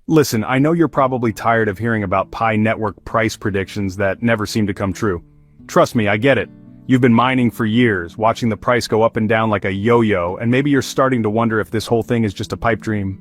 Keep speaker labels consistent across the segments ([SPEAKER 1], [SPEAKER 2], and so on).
[SPEAKER 1] Listen, I know you're probably tired of hearing about Pi Network price predictions that never seem to come true. Trust me, I get it. You've been mining for years, watching the price go up and down like a yo-yo, and maybe you're starting to wonder if this whole thing is just a pipe dream.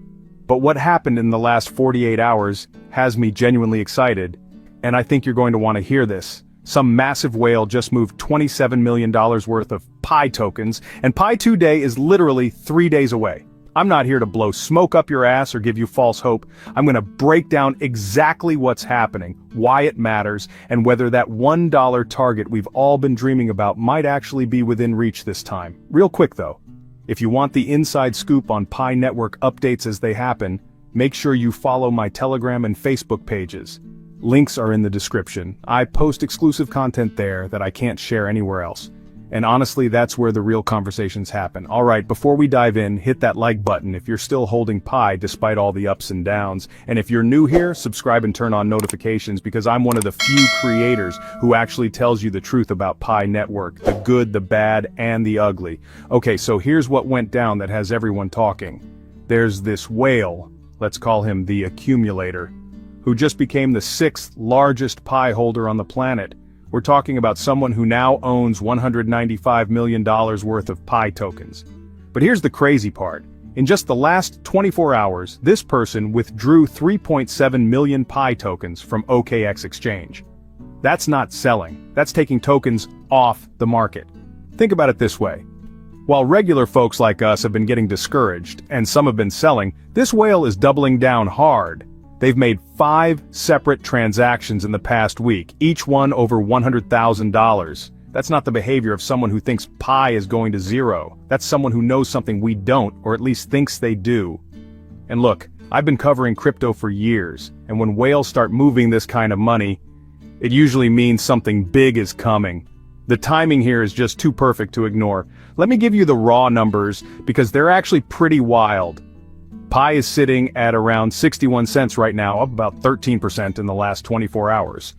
[SPEAKER 1] But what happened in the last 48 hours has me genuinely excited, and I think you're going to want to hear this. Some massive whale just moved $27 million worth of Pi tokens, and Pi 2 Day is literally 3 days away. I'm not here to blow smoke up your ass or give you false hope. I'm going to break down exactly what's happening, why it matters, and whether that $1 target we've all been dreaming about might actually be within reach this time. Real quick though, if you want the inside scoop on Pi Network updates as they happen, make sure you follow my Telegram and Facebook pages. Links are in the description. I post exclusive content there that I can't share anywhere else. And honestly, that's where the real conversations happen. Alright, before we dive in, hit that like button if you're still holding Pi despite all the ups and downs. And if you're new here, subscribe and turn on notifications because I'm one of the few creators who actually tells you the truth about Pi Network, the good, the bad, and the ugly. Okay, so here's what went down that has everyone talking. There's this whale, let's call him the accumulator, who just became the 6th largest Pi holder on the planet. We're talking about someone who now owns $195 million worth of Pi tokens. But here's the crazy part. In just the last 24 hours, this person withdrew 3.7 million Pi tokens from OKX exchange. That's not selling, that's taking tokens off the market. Think about it this way. While regular folks like us have been getting discouraged, and some have been selling, this whale is doubling down hard. They've made 5 separate transactions in the past week, each one over $100,000. That's not the behavior of someone who thinks Pi is going to zero. That's someone who knows something we don't, or at least thinks they do. And look, I've been covering crypto for years, and when whales start moving this kind of money, it usually means something big is coming. The timing here is just too perfect to ignore. Let me give you the raw numbers, because they're actually pretty wild. Pi is sitting at around 61 cents right now, up about 13% in the last 24 hours.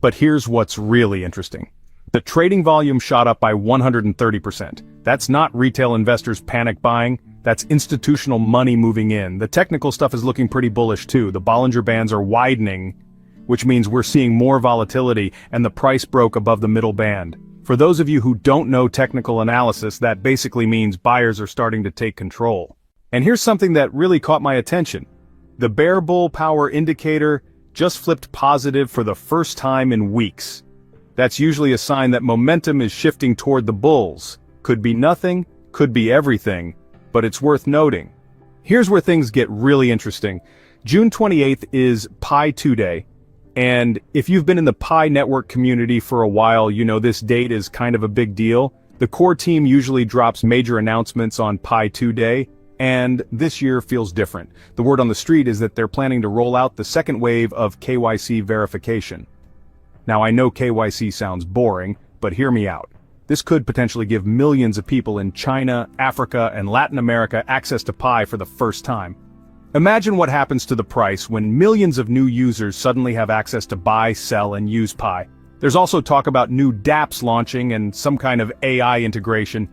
[SPEAKER 1] But here's what's really interesting. The trading volume shot up by 130%. That's not retail investors panic buying, that's institutional money moving in. The technical stuff is looking pretty bullish too. The Bollinger Bands are widening, which means we're seeing more volatility, and the price broke above the middle band. For those of you who don't know technical analysis, that basically means buyers are starting to take control. And here's something that really caught my attention. The bear bull power indicator just flipped positive for the first time in weeks. That's usually a sign that momentum is shifting toward the bulls. Could be nothing, could be everything, but it's worth noting. Here's where things get really interesting. June 28th is Pi 2 Day, and if you've been in the Pi Network community for a while, you know this date is kind of a big deal. The core team usually drops major announcements on Pi 2 Day, and this year feels different. The word on the street is that they're planning to roll out the second wave of KYC verification. Now I know KYC sounds boring, but hear me out. This could potentially give millions of people in China, Africa, and Latin America access to Pi for the first time. Imagine what happens to the price when millions of new users suddenly have access to buy, sell, and use Pi. There's also talk about new dApps launching and some kind of AI integration.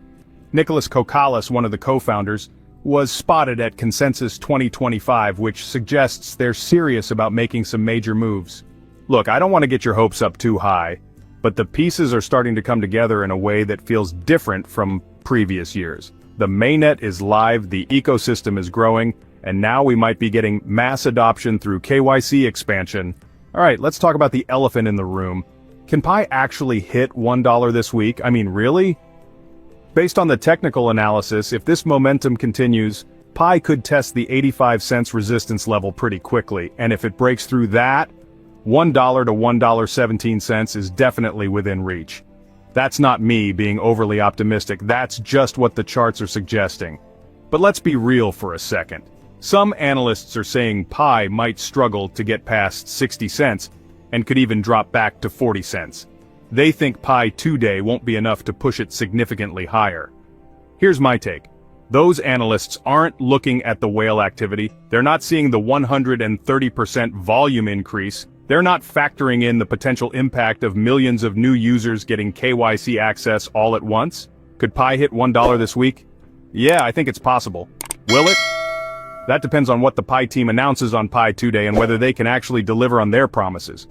[SPEAKER 1] Nicholas Kokalis, one of the co-founders, was spotted at Consensus 2025, which suggests they're serious about making some major moves. Look, I don't want to get your hopes up too high, but the pieces are starting to come together in a way that feels different from previous years. The mainnet is live, the ecosystem is growing, and now we might be getting mass adoption through KYC expansion. Alright, let's talk about the elephant in the room. Can Pi actually hit $1 this week? I mean, really? Based on the technical analysis, if this momentum continues, Pi could test the 85 cents resistance level pretty quickly, and if it breaks through that, $1 to $1.17 is definitely within reach. That's not me being overly optimistic, that's just what the charts are suggesting. But let's be real for a second. Some analysts are saying Pi might struggle to get past 60 cents, and could even drop back to 40 cents. They think Pi 2 Day won't be enough to push it significantly higher. Here's my take. Those analysts aren't looking at the whale activity, they're not seeing the 130% volume increase, they're not factoring in the potential impact of millions of new users getting KYC access all at once. Could Pi hit $1 this week? Yeah, I think it's possible. Will it? That depends on what the Pi team announces on Pi 2 Day and whether they can actually deliver on their promises.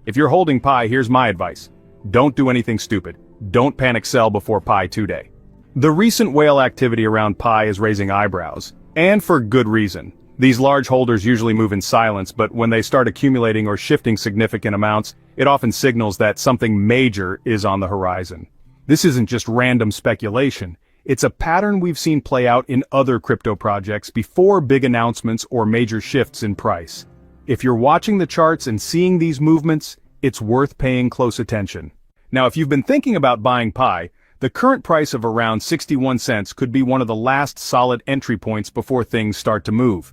[SPEAKER 1] If you're holding Pi, here's my advice. Don't do anything stupid. Don't panic sell before Pi 2 Day. The recent whale activity around Pi is raising eyebrows, and for good reason. These large holders usually move in silence, but when they start accumulating or shifting significant amounts, it often signals that something major is on the horizon. This isn't just random speculation. It's a pattern we've seen play out in other crypto projects before big announcements or major shifts in price. If you're watching the charts and seeing these movements, it's worth paying close attention. Now, if you've been thinking about buying Pi, the current price of around 61 cents could be one of the last solid entry points before things start to move.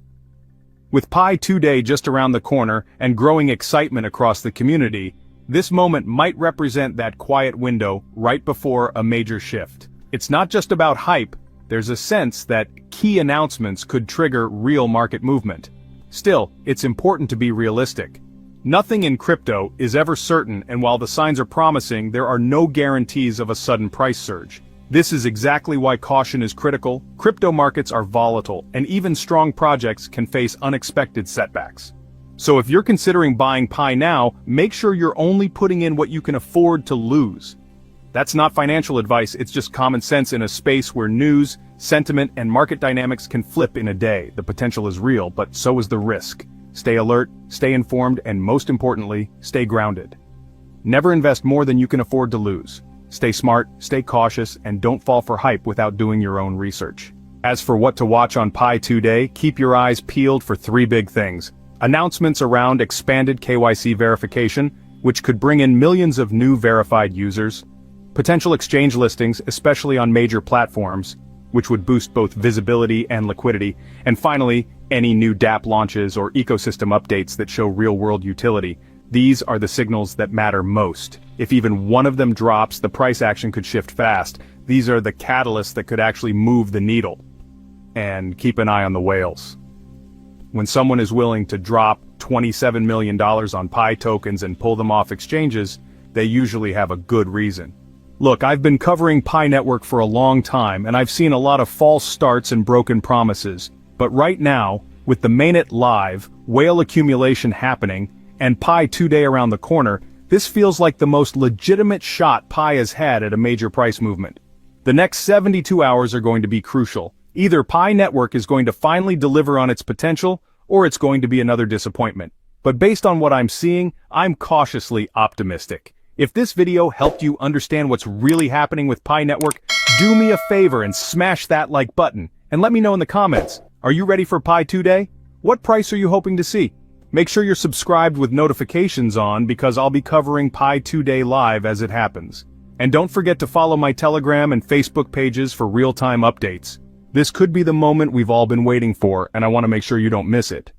[SPEAKER 1] With Pi 2 Day just around the corner and growing excitement across the community, this moment might represent that quiet window right before a major shift. It's not just about hype, there's a sense that key announcements could trigger real market movement. Still, it's important to be realistic. Nothing in crypto is ever certain, and while the signs are promising, there are no guarantees of a sudden price surge. This is exactly why caution is critical. Crypto markets are volatile, and even strong projects can face unexpected setbacks. So if you're considering buying Pi now, make sure you're only putting in what you can afford to lose. That's not financial advice, it's just common sense in a space where news, sentiment, and market dynamics can flip in a day. The potential is real, but so is the risk. Stay alert, stay informed, and most importantly, stay grounded. Never invest more than you can afford to lose. Stay smart, stay cautious, and don't fall for hype without doing your own research. As for what to watch on Pi 2 Day, keep your eyes peeled for three big things. Announcements around expanded KYC verification, which could bring in millions of new verified users. Potential exchange listings, especially on major platforms, which would boost both visibility and liquidity. And finally, any new dApp launches or ecosystem updates that show real-world utility. These are the signals that matter most. If even one of them drops, the price action could shift fast. These are the catalysts that could actually move the needle. And keep an eye on the whales. When someone is willing to drop $27 million on Pi tokens and pull them off exchanges, they usually have a good reason. Look, I've been covering Pi Network for a long time, and I've seen a lot of false starts and broken promises. But right now, with the mainnet live, whale accumulation happening, and Pi 2 Day around the corner, this feels like the most legitimate shot Pi has had at a major price movement. The next 72 hours are going to be crucial. Either Pi Network is going to finally deliver on its potential, or it's going to be another disappointment. But based on what I'm seeing, I'm cautiously optimistic. If this video helped you understand what's really happening with Pi Network, do me a favor and smash that like button, and let me know in the comments. Are you ready for Pi 2 Day? What price are you hoping to see? Make sure you're subscribed with notifications on because I'll be covering Pi 2 Day live as it happens. And don't forget to follow my Telegram and Facebook pages for real-time updates. This could be the moment we've all been waiting for, and I want to make sure you don't miss it.